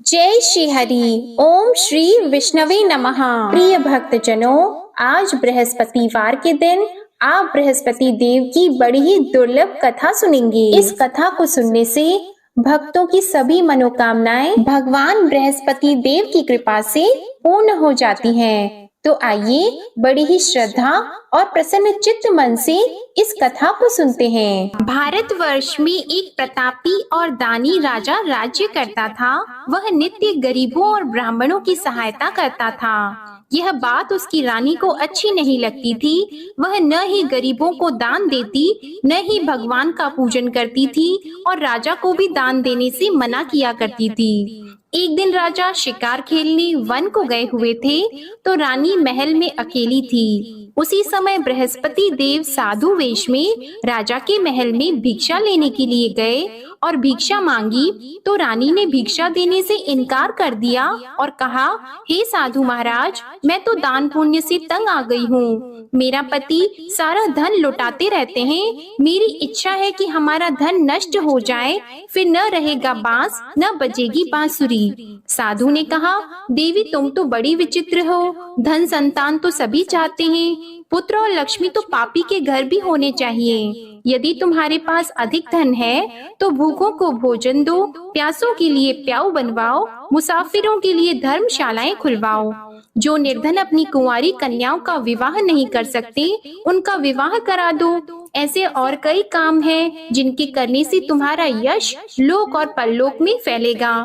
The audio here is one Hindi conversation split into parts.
जय श्री हरि। ओम श्री विष्णवे नमः। प्रिय भक्तजनों, आज बृहस्पतिवार के दिन आप बृहस्पति देव की बड़ी ही दुर्लभ कथा सुनेंगे। इस कथा को सुनने से भक्तों की सभी मनोकामनाएं भगवान बृहस्पति देव की कृपा से पूर्ण हो जाती हैं। तो आइए बड़ी ही श्रद्धा और प्रसन्न चित्त मन से इस कथा को सुनते हैं। भारतवर्ष में एक प्रतापी और दानी राजा राज्य करता था। वह नित्य गरीबों और ब्राह्मणों की सहायता करता था। यह बात उसकी रानी को अच्छी नहीं लगती थी। वह न ही गरीबों को दान देती, न ही भगवान का पूजन करती थी और राजा को भी दान देने से मना किया करती थी। एक दिन राजा शिकार खेलने वन को गए हुए थे, तो रानी महल में अकेली थी। उसी समय बृहस्पति देव साधु वेश में राजा के महल में भिक्षा लेने के लिए गए और भिक्षा मांगी, तो रानी ने भिक्षा देने से इनकार कर दिया और कहा, हे साधु महाराज, मैं तो दान पुण्य से तंग आ गई हूँ। मेरा पति सारा धन लुटाते रहते हैं। मेरी इच्छा है कि हमारा धन नष्ट हो जाए, फिर न रहेगा बांस, न बजेगी बांसुरी। साधु ने कहा, देवी तुम तो बड़ी विचित्र हो। धन संतान तो सभी चाहते हैं, पुत्र और लक्ष्मी तो पापी के घर भी होने चाहिए। यदि तुम्हारे पास अधिक धन है तो भूखों को भोजन दो, प्यासों के लिए प्याऊ बनवाओ, मुसाफिरों के लिए धर्मशालाएं खुलवाओ। जो निर्धन अपनी कुंवारी कन्याओं का विवाह नहीं कर सकते, उनका विवाह करा दो। ऐसे और कई काम हैं जिनके करने से तुम्हारा यश लोक और परलोक में फैलेगा।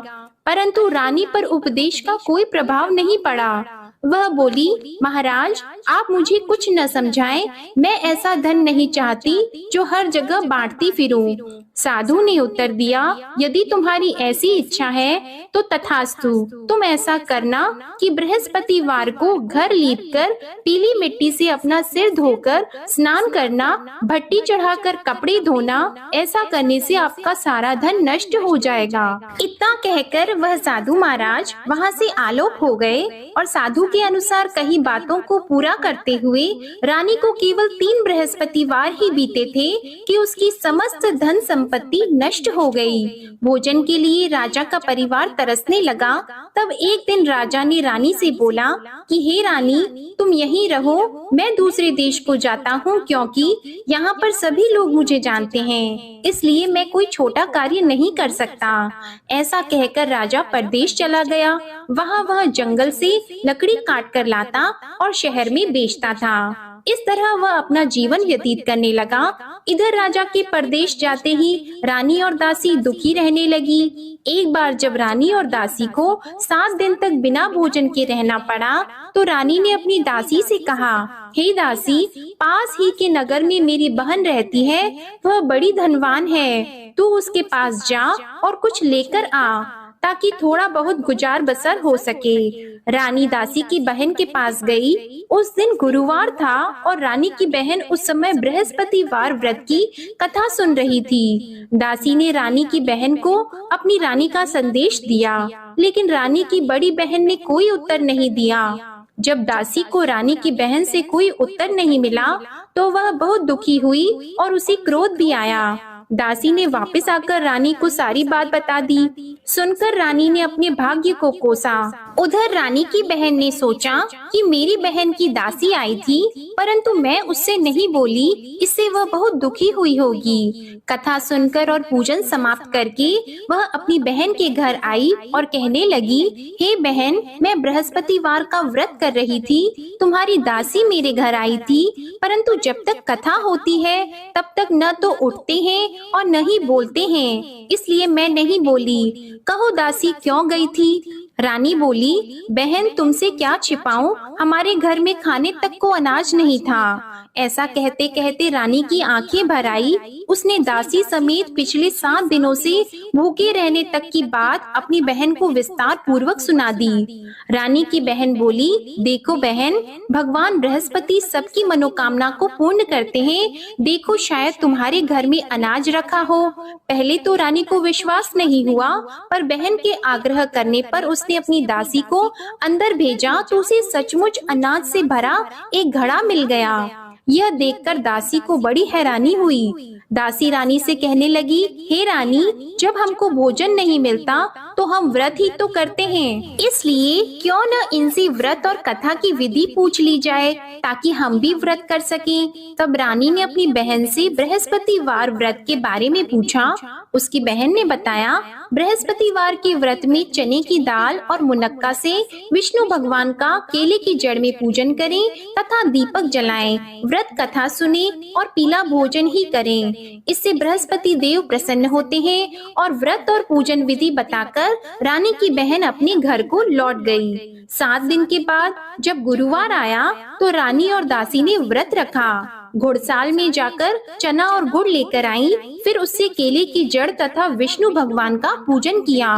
परंतु रानी पर उपदेश का कोई प्रभाव नहीं पड़ा। वह बोली, महाराज आप मुझे कुछ न समझाएं, मैं ऐसा धन नहीं चाहती जो हर जगह बांटती फिरूं। साधु ने उत्तर दिया, यदि तुम्हारी ऐसी इच्छा है तो तथास्तु। तुम ऐसा करना कि बृहस्पतिवार को घर लीपकर पीली मिट्टी से अपना सिर धोकर स्नान करना, भट्टी चढ़ाकर कपड़े धोना। ऐसा करने से आपका सारा धन नष्ट हो जाएगा। इतना कहकर वह साधु महाराज वहाँ से आलोक हो गए और साधु के अनुसार कई बातों को पूरा करते हुए रानी को केवल 3 बृहस्पतिवार ही बीते थे कि उसकी समस्त धन संपत्ति नष्ट हो गई। भोजन के लिए राजा का परिवार तरसने लगा। तब एक दिन राजा ने रानी से बोला कि हे रानी, तुम यहीं रहो, मैं दूसरे देश को जाता हूँ, क्योंकि यहाँ पर सभी लोग मुझे जानते हैं, इसलिए मैं कोई छोटा कार्य नहीं कर सकता। ऐसा कहकर राजा परदेश चला गया। वह जंगल से लकड़ी काट कर लाता और शहर में बेचता था। इस तरह वह अपना जीवन व्यतीत करने लगा। इधर राजा के परदेश जाते ही रानी और दासी दुखी रहने लगी। एक बार जब रानी और दासी को 7 दिन तक बिना भोजन के रहना पड़ा, तो रानी ने अपनी दासी से कहा, हे दासी, पास ही के नगर में मेरी बहन रहती है, वह बड़ी धनवान है, तू उसके पास जा और कुछ लेकर आ, ताकि थोड़ा बहुत गुजार बसर हो सके। रानी दासी की बहन के पास गई। उस दिन गुरुवार था और रानी की बहन उस समय बृहस्पतिवार व्रत की कथा सुन रही थी। दासी ने रानी की बहन को अपनी रानी का संदेश दिया, लेकिन रानी की बड़ी बहन ने कोई उत्तर नहीं दिया। जब दासी को रानी की बहन से कोई उत्तर नहीं मिला, तो वह बहुत दुखी हुई और उसे क्रोध भी आया। दासी ने वापस आकर रानी को सारी बात बता दी। सुनकर रानी ने अपने भाग्य को कोसा। उधर रानी की बहन ने सोचा कि मेरी बहन की दासी आई थी, परंतु मैं उससे नहीं बोली, इससे वह बहुत दुखी हुई होगी। कथा सुनकर और पूजन समाप्त करके वह अपनी बहन के घर आई और कहने लगी, हे बहन, मैं बृहस्पतिवार का व्रत कर रही थी, तुम्हारी दासी मेरे घर आई थी, परंतु जब तक कथा होती है तब तक न तो उठते हैं और न ही बोलते हैं, इसलिए मैं नहीं बोली। कहो दासी क्यों गई थी? रानी बोली, बहन तुमसे क्या छिपाऊं, हमारे घर में खाने तक को अनाज नहीं था। ऐसा कहते कहते रानी की आंखें भर आई। उसने दासी समेत पिछले 7 दिनों से भूखे रहने तक की बात अपनी बहन को विस्तार पूर्वक सुना दी। रानी की बहन बोली, देखो बहन, भगवान बृहस्पति सबकी मनोकामना को पूर्ण करते हैं। देखो शायद तुम्हारे घर में अनाज रखा हो। पहले तो रानी को विश्वास नहीं हुआ, पर बहन के आग्रह करने पर उसने अपनी दासी को अंदर भेजा तो उसे सचमुच अनाज से भरा एक घड़ा मिल गया। यह देखकर दासी को बड़ी हैरानी हुई। दासी रानी से कहने लगी, हे रानी, जब हमको भोजन नहीं मिलता तो हम व्रत ही तो करते हैं, इसलिए क्यों न इनसे व्रत और कथा की विधि पूछ ली जाए ताकि हम भी व्रत कर सकें। तब रानी ने अपनी बहन से बृहस्पतिवार व्रत के बारे में पूछा। उसकी बहन ने बताया, बृहस्पतिवार के व्रत में चने की दाल और मुनक्का से विष्णु भगवान का केले की जड़ में पूजन करें तथा दीपक जलाएं, व्रत कथा सुने और पीला भोजन ही करें। इससे बृहस्पति देव प्रसन्न होते हैं। और व्रत और पूजन विधि बताकर रानी की बहन अपने घर को लौट गई। 7 दिन के बाद जब गुरुवार आया तो रानी और दासी ने व्रत रखा। घुड़साल में जाकर चना और गुड़ लेकर आई, फिर उससे केले की जड़ तथा विष्णु भगवान का पूजन किया।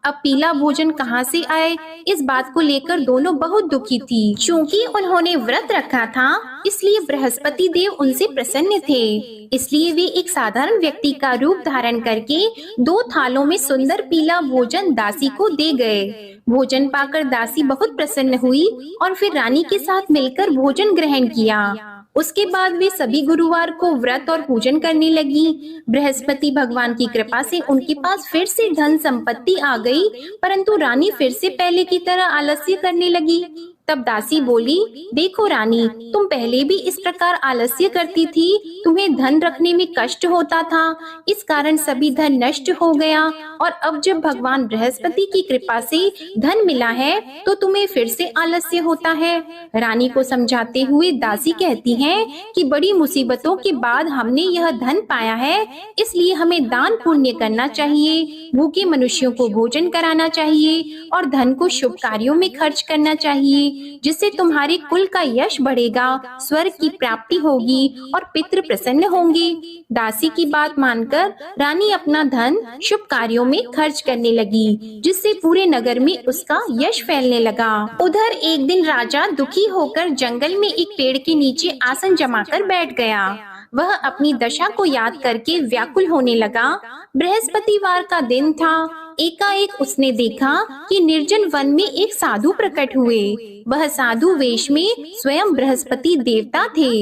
अब पीला भोजन कहाँ से आए, इस बात को लेकर दोनों बहुत दुखी थी। चूँकि उन्होंने व्रत रखा था, इसलिए बृहस्पति देव उनसे प्रसन्न थे। इसलिए वे एक साधारण व्यक्ति का रूप धारण करके 2 थालों में सुंदर पीला भोजन दासी को दे गए। भोजन पाकर दासी बहुत प्रसन्न हुई और फिर रानी के साथ मिलकर भोजन ग्रहण किया। उसके बाद वे सभी गुरुवार को व्रत और पूजन करने लगी। बृहस्पति भगवान की कृपा से उनके पास फिर से धन संपत्ति आ गई, परंतु रानी फिर से पहले की तरह आलस्य करने लगी। तब दासी बोली, देखो रानी, तुम पहले भी इस प्रकार आलस्य करती थी, तुम्हें धन रखने में कष्ट होता था, इस कारण सभी धन नष्ट हो गया, और अब जब भगवान बृहस्पति की कृपा से धन मिला है तो तुम्हें फिर से आलस्य होता है। रानी को समझाते हुए दासी कहती हैं कि बड़ी मुसीबतों के बाद हमने यह धन पाया है, इसलिए हमें दान पुण्य करना चाहिए, भूखे मनुष्यों को भोजन कराना चाहिए और धन को शुभ कार्यों में खर्च करना चाहिए, जिससे तुम्हारे कुल का यश बढ़ेगा, स्वर्ग की प्राप्ति होगी और पितृ प्रसन्न होंगे। दासी की बात मानकर रानी अपना धन शुभ कार्यों में खर्च करने लगी, जिससे पूरे नगर में उसका यश फैलने लगा। उधर एक दिन राजा दुखी होकर जंगल में एक पेड़ के नीचे आसन जमाकर बैठ गया। वह अपनी दशा को याद करके व्याकुल होने लगा। बृहस्पतिवार का दिन था। एकाएक उसने देखा कि निर्जन वन में एक साधु प्रकट हुए। वह साधु वेश में स्वयं बृहस्पति देवता थे।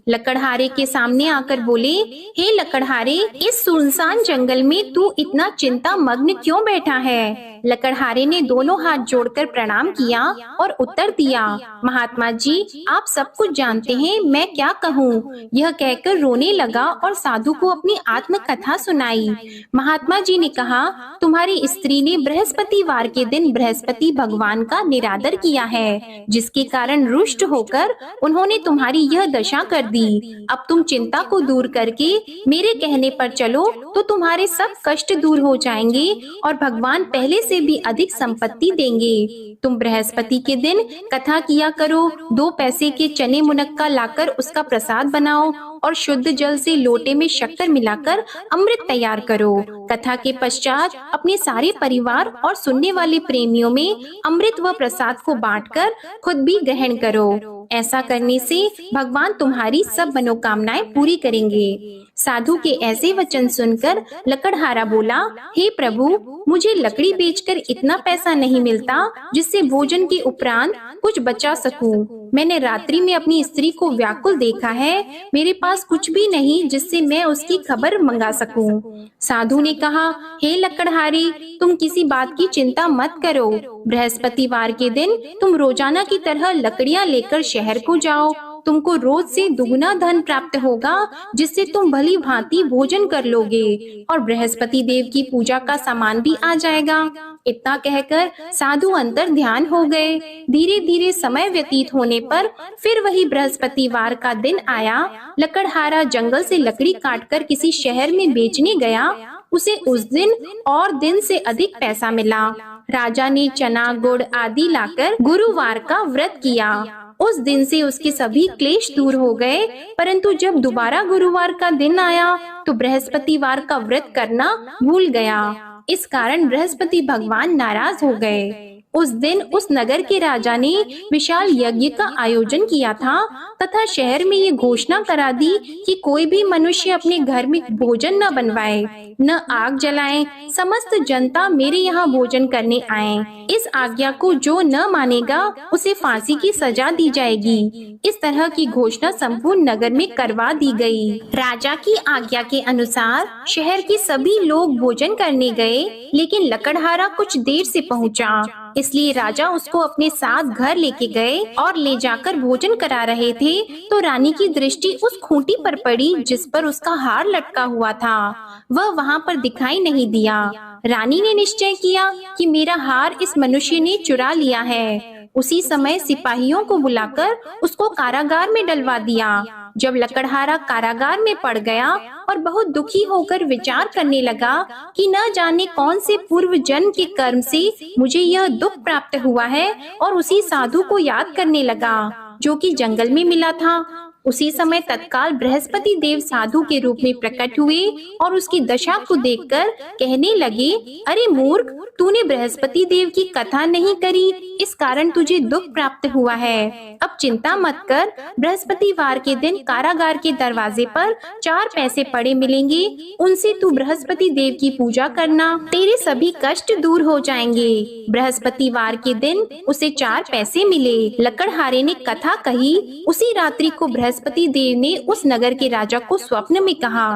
लकड़हारे के सामने आकर बोले, हे लकड़हारे, इस सुनसान जंगल में तू इतना चिंता मग्न क्यों बैठा है? लकड़हारे ने दोनों हाथ जोड़कर प्रणाम किया और उत्तर दिया, महात्मा जी, आप सब कुछ जानते हैं, मैं क्या कहूँ। यह कहकर रोने लगा और साधु को अपनी आत्म कथा सुनाई। महात्मा जी ने कहा, तुम्हारी स्त्री ने बृहस्पतिवार के दिन बृहस्पति भगवान का निरादर किया है, जिसके कारण रुष्ट होकर उन्होंने तुम्हारी यह दशा कर दी। अब तुम चिंता को दूर करके मेरे कहने पर चलो तो तुम्हारे सब कष्ट दूर हो जाएंगे और भगवान पहले से भी अधिक संपत्ति देंगे। तुम बृहस्पति के दिन कथा किया करो, 2 पैसे के चने मुनक्का लाकर उसका प्रसाद बनाओ और शुद्ध जल से लोटे में शक्कर मिलाकर अमृत तैयार करो। कथा के पश्चात अपने सारे परिवार और सुनने वाले प्रेमियों में अमृत व प्रसाद को बांटकर खुद भी ग्रहण करो। ऐसा करने से भगवान तुम्हारी सब मनोकामनाएं पूरी करेंगे। साधु के ऐसे वचन सुनकर लकड़हारा बोला, हे प्रभु, मुझे लकड़ी बेचकर इतना पैसा नहीं मिलता जिससे भोजन के उपरांत कुछ बचा सकूं। मैंने रात्रि में अपनी स्त्री को व्याकुल देखा है, मेरे पास कुछ भी नहीं जिससे मैं उसकी खबर मंगा सकूं। साधु ने कहा, हे लकड़हारी, तुम किसी बात की चिंता मत करो। बृहस्पतिवार के दिन तुम रोजाना की तरह लकड़ियां लेकर शहर को जाओ। तुमको रोज से दुगना धन प्राप्त होगा, जिससे तुम भली भांति भोजन कर लोगे और बृहस्पति देव की पूजा का सामान भी आ जाएगा। इतना कहकर साधु अंतर ध्यान हो गए। धीरे धीरे समय व्यतीत होने पर फिर वही बृहस्पतिवार का दिन आया। लकड़हारा जंगल से लकड़ी काटकर किसी शहर में बेचने गया। उसे उस दिन और दिन से अधिक पैसा मिला। राजा ने चना गुड़ आदि लाकर गुरुवार का व्रत किया। उस दिन से उसके सभी क्लेश दूर हो गए, परंतु जब दोबारा गुरुवार का दिन आया तो बृहस्पतिवार का व्रत करना भूल गया। इस कारण बृहस्पति भगवान नाराज हो गए। उस दिन उस नगर के राजा ने विशाल यज्ञ का आयोजन किया था तथा शहर में ये घोषणा करा दी कि कोई भी मनुष्य अपने घर में भोजन न बनवाए, न आग जलाए। समस्त जनता मेरे यहाँ भोजन करने आए। इस आज्ञा को जो न मानेगा उसे फांसी की सजा दी जाएगी। इस तरह की घोषणा संपूर्ण नगर में करवा दी गई। राजा की आज्ञा के अनुसार शहर के सभी लोग भोजन करने गए, लेकिन लकड़हारा कुछ देर से पहुंचा, इसलिए राजा उसको अपने साथ घर लेके गए और ले जाकर भोजन करा रहे थे तो रानी की दृष्टि उस खूंटी पर पड़ी जिस पर उसका हार लटका हुआ था। वह वहाँ पर दिखाई नहीं दिया। रानी ने निश्चय किया कि मेरा हार इस मनुष्य ने चुरा लिया है। उसी समय सिपाहियों को बुलाकर उसको कारागार में डलवा दिया। जब लकड़हारा कारागार में पड़ गया और बहुत दुखी होकर विचार करने लगा कि न जाने कौन से पूर्व जन्म के कर्म से मुझे यह दुख प्राप्त हुआ है, और उसी साधु को याद करने लगा जो कि जंगल में मिला था। उसी समय तत्काल बृहस्पति देव साधु के रूप में प्रकट हुए और उसकी दशा को देखकर कहने लगे, अरे मूर्ख, तूने बृहस्पति देव की कथा नहीं करी, इस कारण तुझे दुख प्राप्त हुआ है। अब चिंता मत कर, बृहस्पतिवार के दिन कारागार के दरवाजे पर 4 पैसे पड़े मिलेंगे, उनसे तू बृहस्पति देव की पूजा करना, तेरे सभी कष्ट दूर हो जाएंगे। बृहस्पतिवार के दिन उसे 4 पैसे मिले। लकड़हारे ने कथा कही। उसी रात्रि को बृहस्पति देव ने उस नगर के राजा को स्वप्न में कहा,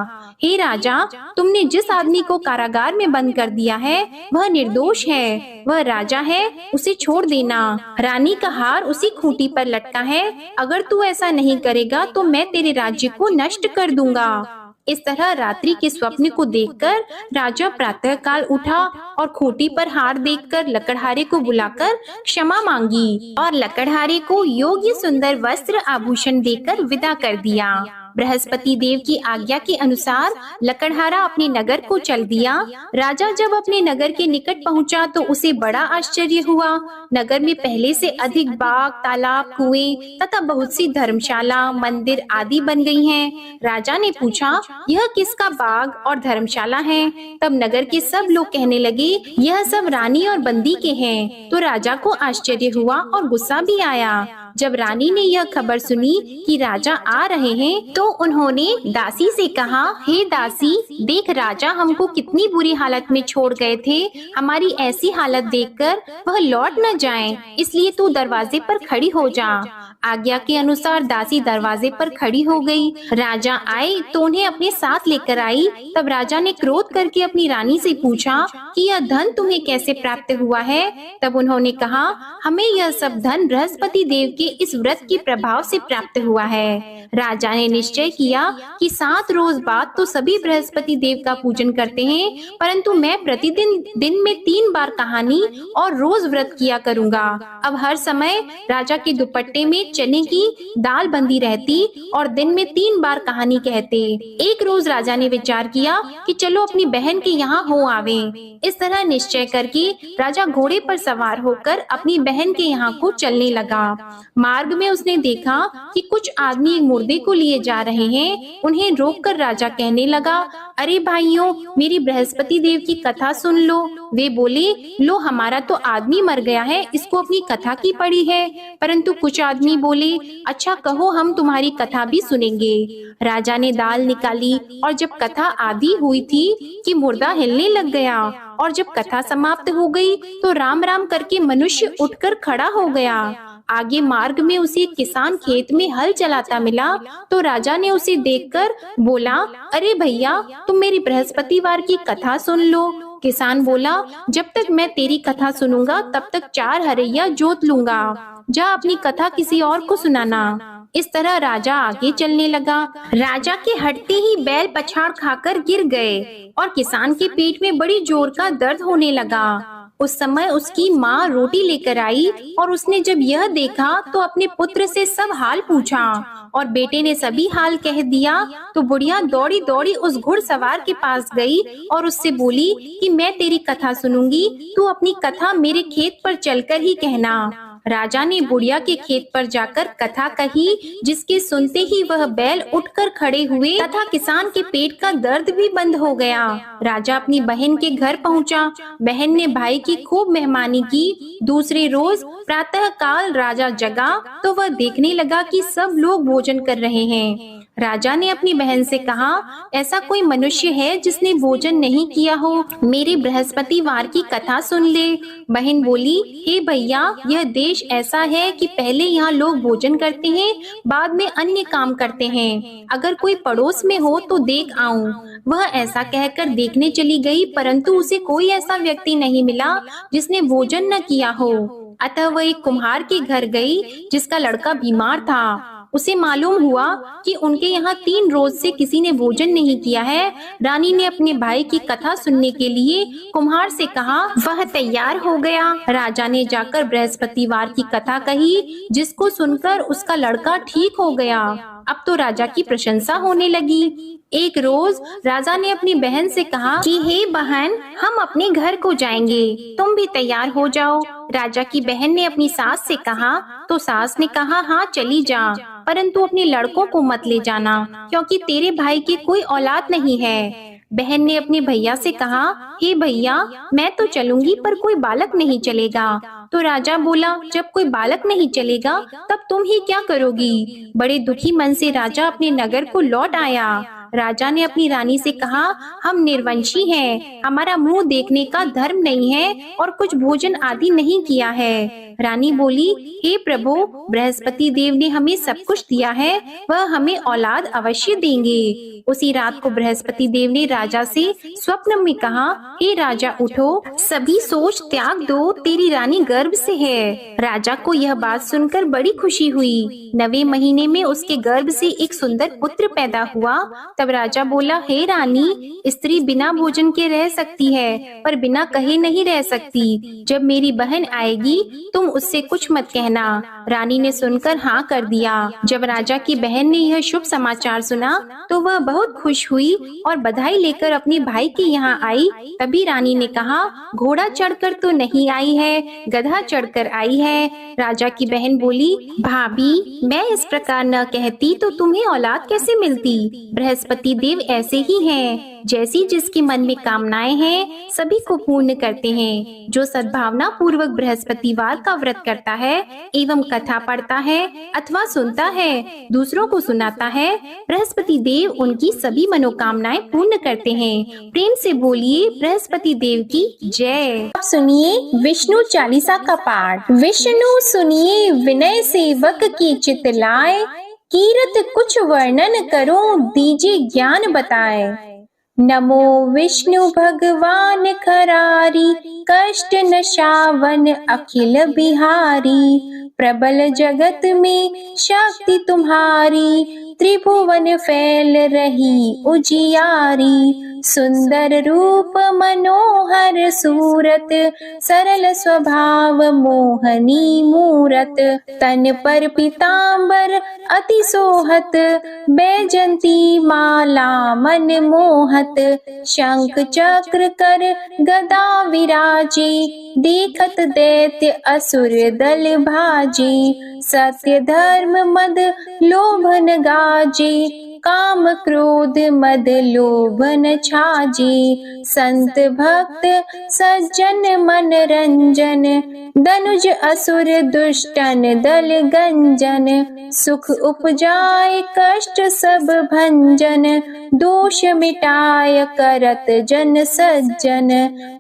हे राजा, तुमने जिस आदमी को कारागार में बंद कर दिया है वह निर्दोष है, वह राजा है, उसे छोड़ देना। रानी का हार उसी खूंटी पर लटका है, अगर तू ऐसा नहीं करेगा तो मैं तेरे राज्य को नष्ट कर दूंगा। इस तरह रात्रि के स्वप्न को देखकर राजा प्रातः काल उठा और खूंटी पर हार देखकर लकड़हारे को बुलाकर क्षमा मांगी और लकड़हारे को योग्य सुंदर वस्त्र आभूषण देकर विदा कर दिया। बृहस्पति देव की आज्ञा के अनुसार लकड़हारा अपने नगर को चल दिया। राजा जब अपने नगर के निकट पहुंचा तो उसे बड़ा आश्चर्य हुआ। नगर में पहले से अधिक बाग, तालाब, कुएं तथा बहुत सी धर्मशाला, मंदिर आदि बन गई हैं। राजा ने पूछा, यह किसका बाग और धर्मशाला है? तब नगर के सब लोग कहने लगे, यह सब रानी और बंदी के हैं। तो राजा को आश्चर्य हुआ और गुस्सा भी आया। जब रानी ने यह खबर सुनी कि राजा आ रहे हैं तो उन्होंने दासी से कहा, हे दासी, देख राजा हमको कितनी बुरी हालत में छोड़ गए थे, हमारी ऐसी हालत देखकर वह लौट न जाएं, इसलिए तू दरवाजे पर खड़ी हो जा। आज्ञा के अनुसार दासी दरवाजे पर खड़ी हो गई। राजा आए तो उन्हें अपने साथ लेकर आई। तब राजा ने क्रोध करके अपनी रानी से पूछा कि यह धन तुम्हें कैसे प्राप्त हुआ है? तब उन्होंने कहा, हमें यह सब धन बृहस्पति देव के इस व्रत के प्रभाव से प्राप्त हुआ है। राजा ने निश्चय किया कि 7 रोज बाद तो सभी बृहस्पति देव का पूजन करते हैं, परंतु मैं प्रतिदिन दिन में 3 बार कहानी और रोज व्रत किया करूंगा। अब हर समय राजा के दुपट्टे में चने की दाल बंधी रहती और दिन में 3 बार कहानी कहते। एक रोज राजा ने विचार किया कि चलो अपनी बहन के यहाँ हो आवे। इस तरह निश्चय करके राजा घोड़े पर सवार होकर अपनी बहन के यहाँ को चलने लगा। मार्ग में उसने देखा कि कुछ आदमी एक मुर्दे को लिए जा रहे हैं। उन्हें रोककर राजा कहने लगा, अरे भाइयों, मेरी बृहस्पति देव की कथा सुन लो। वे बोले, लो हमारा तो आदमी मर गया है, इसको अपनी कथा की पड़ी है। परंतु कुछ आदमी बोले, अच्छा कहो, हम तुम्हारी कथा भी सुनेंगे। राजा ने दाल निकाली और जब कथा आधी हुई थी कि मुर्दा हिलने लग गया, और जब कथा समाप्त हो गई तो राम राम करके मनुष्य उठकर खड़ा हो गया। आगे मार्ग में उसे एक किसान खेत में हल चलाता मिला तो राजा ने उसे देखकर बोला, अरे भैया, तुम मेरी बृहस्पतिवार की कथा सुन लो। किसान बोला, जब तक मैं तेरी कथा सुनूंगा तब तक 4 हरैया जोत लूंगा, जा अपनी कथा किसी और को सुनाना। इस तरह राजा आगे चलने लगा। राजा के हटते ही बैल पछाड़ खाकर गिर गए और किसान के पेट में बड़ी जोर का दर्द होने लगा। उस समय उसकी माँ रोटी लेकर आई और उसने जब यह देखा तो अपने पुत्र से सब हाल पूछा और बेटे ने सभी हाल कह दिया। तो बुढ़िया दौड़ी दौड़ी उस घुड़सवार के पास गई और उससे बोली कि मैं तेरी कथा सुनूंगी, तू अपनी कथा मेरे खेत पर चलकर ही कहना। राजा ने बुढ़िया के खेत पर जाकर कथा कही, जिसके सुनते ही वह बैल उठकर खड़े हुए तथा किसान के पेट का दर्द भी बंद हो गया। राजा अपनी बहन के घर पहुंचा। बहन ने भाई की खूब मेहमानी की। दूसरे रोज प्रातः काल राजा जगा तो वह देखने लगा कि सब लोग भोजन कर रहे हैं। राजा ने अपनी बहन से कहा, ऐसा कोई मनुष्य है जिसने भोजन नहीं किया हो? मेरे बृहस्पतिवार की कथा सुन ले। बहन बोली, हे भैया, यह देश ऐसा है कि पहले यहाँ लोग भोजन करते हैं, बाद में अन्य काम करते हैं। अगर कोई पड़ोस में हो तो देख आऊं। वह ऐसा कहकर देखने चली गई, परंतु उसे कोई ऐसा व्यक्ति नहीं मिला जिसने भोजन न किया हो। अतः वह एक कुम्हार के घर गई, जिसका लड़का बीमार था। उसे मालूम हुआ कि उनके यहाँ 3 रोज से किसी ने भोजन नहीं किया है। रानी ने अपने भाई की कथा सुनने के लिए कुम्हार से कहा। वह तैयार हो गया। राजा ने जाकर बृहस्पतिवार की कथा कही, जिसको सुनकर उसका लड़का ठीक हो गया। अब तो राजा की प्रशंसा होने लगी। एक रोज राजा ने अपनी बहन से कहा कि हे बहन, हम अपने घर को जाएंगे, तुम भी तैयार हो जाओ। राजा की बहन ने अपनी सास से कहा तो सास ने कहा, हाँ चली जा, परंतु अपने लड़कों को मत ले जाना, क्योंकि तेरे भाई की कोई औलाद नहीं है। बहन ने अपने भैया से कहा, हे भैया, मैं तो चलूंगी पर कोई बालक नहीं चलेगा। तो राजा बोला, जब कोई बालक नहीं चलेगा तब तुम ही क्या करोगी? बड़े दुखी मन से राजा अपने नगर को लौट आया। राजा ने अपनी रानी से कहा, हम निर्वंशी हैं, हमारा मुंह देखने का धर्म नहीं है और कुछ भोजन आदि नहीं किया है। रानी बोली, हे प्रभु, बृहस्पति देव ने हमें सब कुछ दिया है, वह हमें औलाद अवश्य देंगे। उसी रात को बृहस्पति देव ने राजा से स्वप्न में कहा, हे राजा उठो, सभी सोच त्याग दो, तेरी रानी गर्भ से है। राजा को यह बात सुनकर बड़ी खुशी हुई। 9वें महीने में उसके गर्भ से एक सुंदर पुत्र पैदा हुआ। तब राजा बोला, हे रानी, स्त्री बिना भोजन के रह सकती है, पर बिना कहे नहीं रह सकती। जब मेरी बहन आएगी तुम उससे कुछ मत कहना। रानी ने सुनकर हाँ कर दिया। जब राजा की बहन ने यह शुभ समाचार सुना तो वह बहुत खुश हुई और बधाई लेकर अपने भाई के यहाँ आई। तभी रानी ने कहा, घोड़ा चढ़कर तो नहीं आई है, गधा चढ़कर आई है। राजा की बहन बोली, भाभी, मैं इस प्रकार न कहती तो तुम्हें औलाद कैसे मिलती? बृहस्पति देव ऐसे ही हैं, जैसी जिसके मन में कामनाएं हैं सभी को पूर्ण करते हैं। जो सद्भावना पूर्वक बृहस्पतिवार का व्रत करता है एवं कथा पढ़ता है अथवा सुनता है, दूसरों को सुनाता है, बृहस्पति देव उनकी सभी मनोकामनाएं पूर्ण करते हैं। प्रेम से बोलिए बृहस्पति देव की जय। अब सुनिए विष्णु चालीसा का पाठ। विष्णु सुनिए विनय सेवक की चित लाए, कीरत कुछ वर्णन करो दीजिए ज्ञान बताए। नमो विष्णु भगवान खरारी, कष्ट नशावन अखिल बिहारी। प्रबल जगत में शक्ति तुम्हारी, त्रिभुवन फैल रही उजियारी। सुंदर रूप मनोहर सूरत, सरल स्वभाव मोहनी मूरत। तन पर पीतांबर अति सोहत, बैजंती माला मन मोहत। शंख चक्र कर गदा विराजे, देखत दैत्य असुर दल भाजे। सत्य धर्म मद लोभन गाजे, काम क्रोध मद लोभन छाजे। संत भक्त सज्जन मन रंजन, धनुज असुर दुष्टन दल गंजन। सुख उपजाए कष्ट सब भंजन, दोष मिटाय करत जन सज्जन।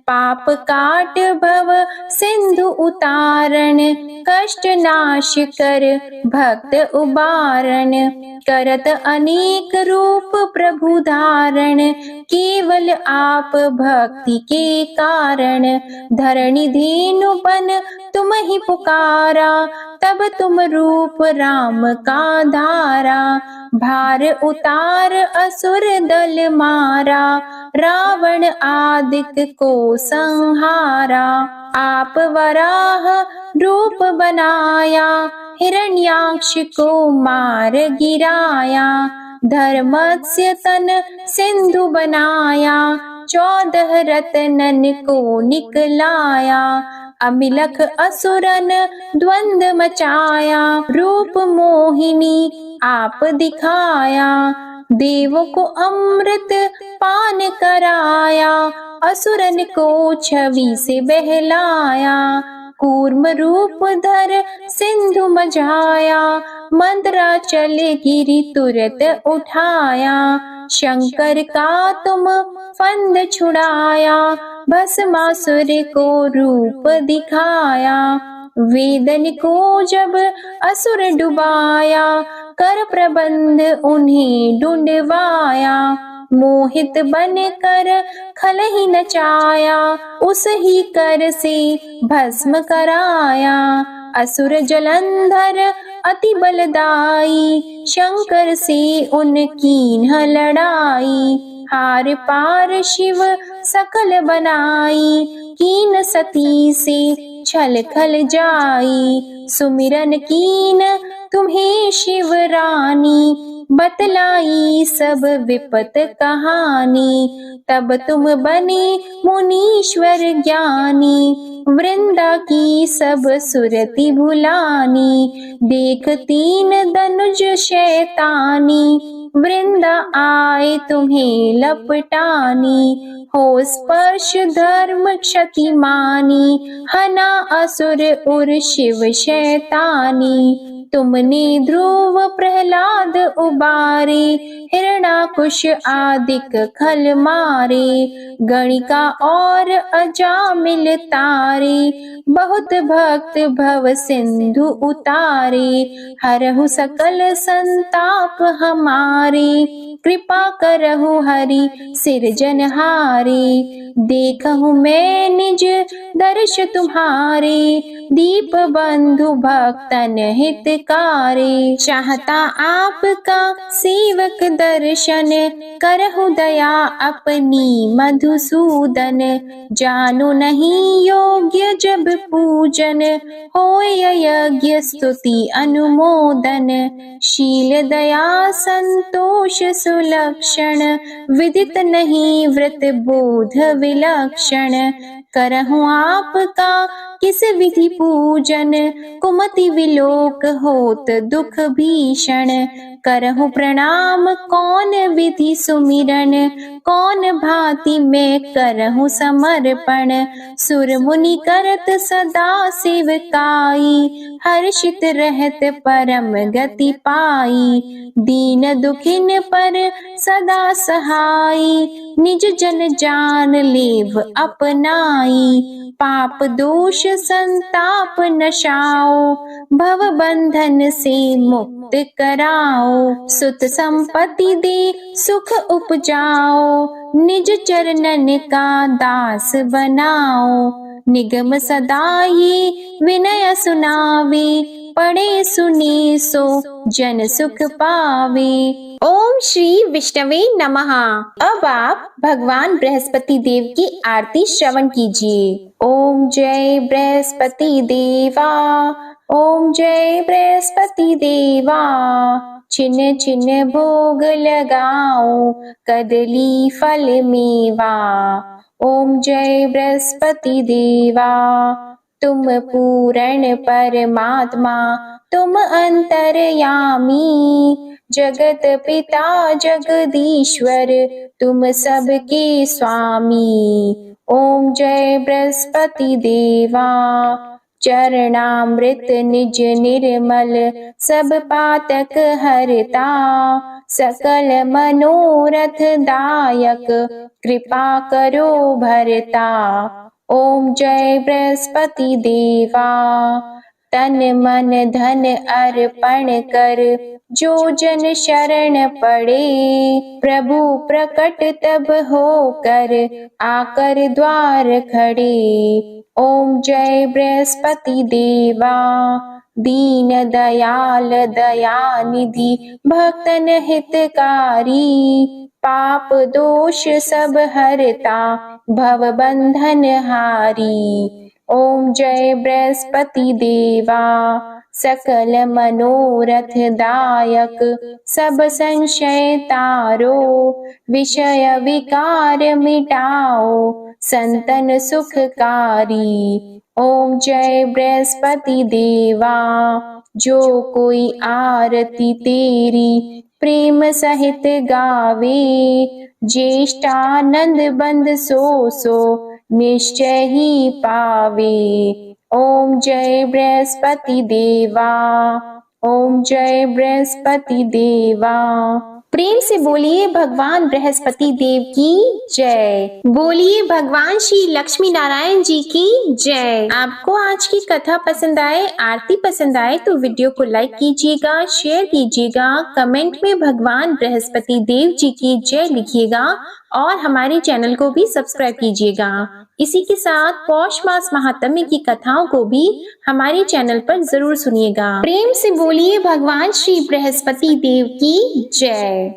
पाप काट भव सिंधु उतारण, कष्ट नाश कर भक्त उबारण। करत अनेक रूप प्रभु धारण, केवल आप भक्ति के कारण। धरणी धेनु बन तुम ही पुकारा, तब तुम रूप राम का धारा। भार उतार असुर दल मारा, रावण आदित्य को संहारा। आप वराह रूप बनाया, हिरण्याक्ष को मार गिराया। धर्मस्य तन सिंधु बनाया, 14 रत्नन को निकलाया। अमिलख असुरन द्वंद मचाया, रूप मोहिनी आप दिखाया। देवों को अमृत पान कराया, असुरन को छवि से बहलाया। कूर्म रूप धर सिंधु मझाया, मंदराचल गिरि तुरत उठाया। शंकर का तुम फंद छुड़ाया, भस्मासुर को रूप दिखाया। वेदन को जब असुर डुबाया, कर प्रबंध उन्हें ढूंढवाया। मोहित बन कर खल ही नचाया, उस ही कर से भस्म कराया। असुर जलंधर अति बलदाई, शंकर से उनकी न लड़ाई। हार पार शिव सकल बनाई, कीन सती से छल खल जाई। सुमिरन कीन तुम्हें शिव रानी, बतलाई सब विपत कहानी। तब तुम बने मुनीश्वर ज्ञानी, वृंदा की सब सुरति भुलानी। देख तीन धनुज शैतानी, वृंदा आए तुम्हें लपटानी। हो स्पर्श धर्म क्षति मानी, हना असुर उर शिव शैतानी। तुमने ध्रुव प्रहलाद उबारे, हिरणाकुश आदिक खल मारे। गणिका और अजामिल तारे, बहुत भक्त भव सिंधु उतारे। हरहु सकल संताप हमारे, कृपा करहु हरि सिरजनहारे। देखहु मैं निज दर्श तुम्हारे, दीप बंधु भक्तन हितकारे। चाहता आपका सेवक दर्शन, करहु दया अपनी मधुसूदन। जानो नहीं योग्य जब पूजन, होय यज्ञ स्तुति अनुमोदन। शील दया संतोष सुलक्षण, विदित नहीं व्रत बोध विलक्षण। करहु आपका किस विधि पूजन, कुमति विलोक होत दुख भीषण। करहु प्रणाम कौन विधि सुमिरन, कौन भांति मैं करहु समर्पण। सुर मुनि करत सदा सेवकाई, हर्षित रहत परम गति पाई। दीन दुखिन पर सदा सहाई, निज जन जान लेव अपनाई। पाप दोष संताप नशाओ, भव बंधन से मुक्त कराओ। सुत संपत्ति दे सुख उपजाओ, निज चरणन का दास बनाओ। निगम सदा ये विनय सुनावे, पढ़े सुने सो जन सुख पावे। ओम श्री विष्णवे नमः। अब आप भगवान बृहस्पति देव की आरती श्रवण कीजिए। ओम जय बृहस्पति देवा, ओम जय बृहस्पति देवा। छिन छिन भोग लगाओ, कदली फल मेवा। ओम जय बृहस्पति देवा। तुम पूर्ण परमात्मा, तुम अंतर्यामी। जगत पिता जगदीश्वर, तुम सबके स्वामी। ओम जय बृहस्पति देवा। चरणामृत निज निर्मल, सब पातक हरता। सकल मनोरथ दायक, कृपा करो भरता। ओम जय बृहस्पति देवा। तन मन धन अर्पण कर, जो जन शरण पड़े। प्रभु प्रकट तब होकर, आकर द्वार खड़े। ओम जय बृहस्पति देवा। दीन दयाल दयानिधि, भक्तन हितकारी। पाप दोष सब हरता, भव बंधन हारी। ओम जय बृहस्पति देवा। सकल मनोरथ दायक, सब संशय तारो। विषय विकार मिटाओ, संतन सुखकारी। ओम जय बृहस्पति देवा, जो कोई आरती तेरी प्रेम सहित गावे, ज्येष्ठानंद बंद सो निश्चय ही पावे। ओम जय बृहस्पति देवा, ओम जय बृहस्पति देवा। प्रेम से बोलिए भगवान बृहस्पति देव की जय। बोलिए भगवान श्री लक्ष्मी नारायण जी की जय। आपको आज की कथा पसंद आए, आरती पसंद आए तो वीडियो को लाइक कीजिएगा, शेयर कीजिएगा, कमेंट में भगवान बृहस्पति देव जी की जय लिखिएगा और हमारे चैनल को भी सब्सक्राइब कीजिएगा। इसी के साथ पौष मास महात्म्य की कथाओं को भी हमारे चैनल पर जरूर सुनिएगा। प्रेम से बोलिए भगवान श्री बृहस्पति देव की जय।